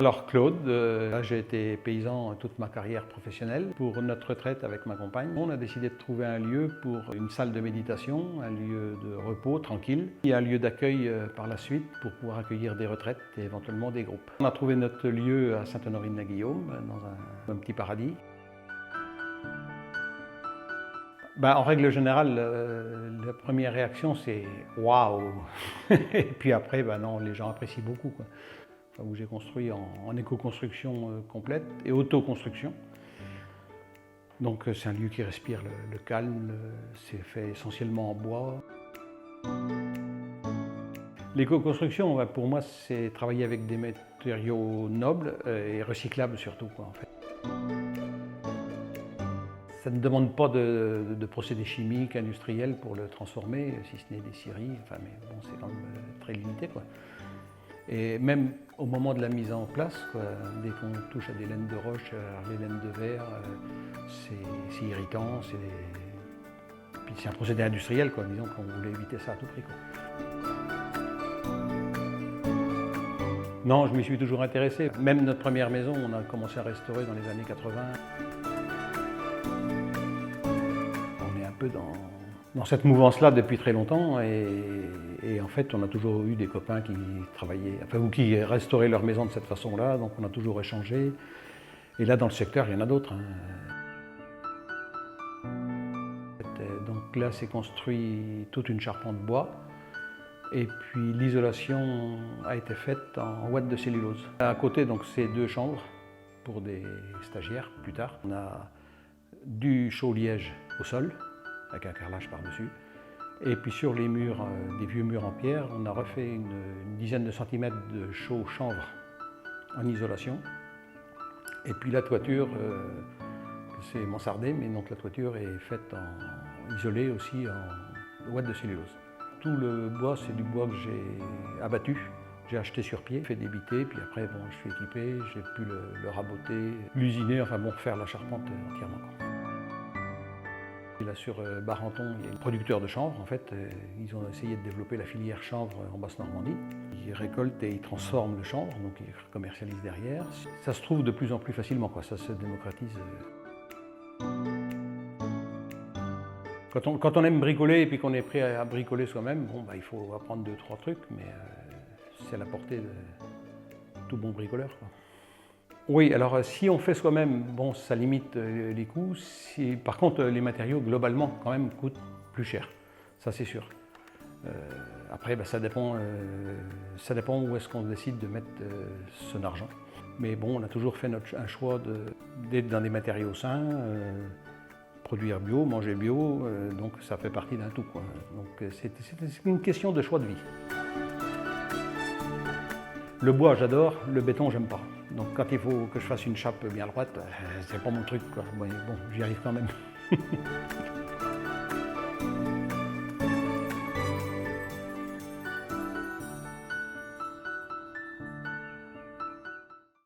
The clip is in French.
Alors Claude, là j'ai été paysan toute ma carrière professionnelle. Pour notre retraite avec ma compagne, on a décidé de trouver un lieu pour une salle de méditation, un lieu de repos tranquille et un lieu d'accueil par la suite pour pouvoir accueillir des retraites et éventuellement des groupes. On a trouvé notre lieu à Sainte-Honorine-la-Guillaume, dans un petit paradis. En règle générale, la première réaction c'est « waouh !» Et puis après, non, les gens apprécient beaucoup, quoi. Où j'ai construit en éco-construction complète et autoconstruction. Donc c'est un lieu qui respire le calme, c'est fait essentiellement en bois. L'éco-construction, pour moi, c'est travailler avec des matériaux nobles et recyclables surtout, quoi, en fait. Ça ne demande pas de procédés chimiques, industriels pour le transformer, si ce n'est des scieries, mais bon, c'est quand même très limité, quoi. Et même au moment de la mise en place, quoi, dès qu'on touche à des laines de roche, à des laines de verre, c'est irritant, puis c'est un procédé industriel, quoi, disons qu'on voulait éviter ça à tout prix, quoi. Non, je m'y suis toujours intéressé. Même notre première maison, on a commencé à restaurer dans les années 80. On est un peu dans cette mouvance-là depuis très longtemps et en fait on a toujours eu des copains qui travaillaient, ou qui restauraient leur maison de cette façon-là, donc on a toujours échangé. Et là dans le secteur il y en a d'autres. Donc là c'est construit toute une charpente de bois et puis l'isolation a été faite en ouate de cellulose. À côté donc c'est 2 chambres pour des stagiaires plus tard. On a du chaux liège au sol, avec un carrelage par-dessus. Et puis sur les murs, des vieux murs en pierre, on a refait une dizaine de centimètres de chaux chanvre en isolation. Et puis la toiture, c'est mansardé, mais donc la toiture est faite isolée aussi en ouate de cellulose. Tout le bois, c'est du bois que j'ai abattu. J'ai acheté sur pied, fait débiter, puis après je suis équipé, j'ai pu le raboter, l'usiner, faire la charpente entièrement. Là sur Barenton, il y a un producteur de chanvre. En fait, ils ont essayé de développer la filière chanvre en Basse-Normandie. Ils récoltent et ils transforment le chanvre, donc ils commercialisent derrière. Ça se trouve de plus en plus facilement, quoi. Ça se démocratise. Quand on aime bricoler et puis qu'on est prêt à bricoler soi-même, il faut apprendre 2-3 trucs, mais c'est à la portée de tout bon bricoleur, quoi. Oui, alors si on fait soi-même, ça limite les coûts. Par contre, les matériaux, globalement, quand même, coûtent plus cher. Ça, c'est sûr. Après, ça dépend où est-ce qu'on décide de mettre son argent. Mais bon, on a toujours fait un choix d'être dans des matériaux sains, produire bio, manger bio, donc ça fait partie d'un tout, quoi. Donc c'est une question de choix de vie. Le bois, j'adore, le béton, j'aime pas. Donc quand il faut que je fasse une chape bien droite, c'est pas mon truc, quoi. Bon, j'y arrive quand même.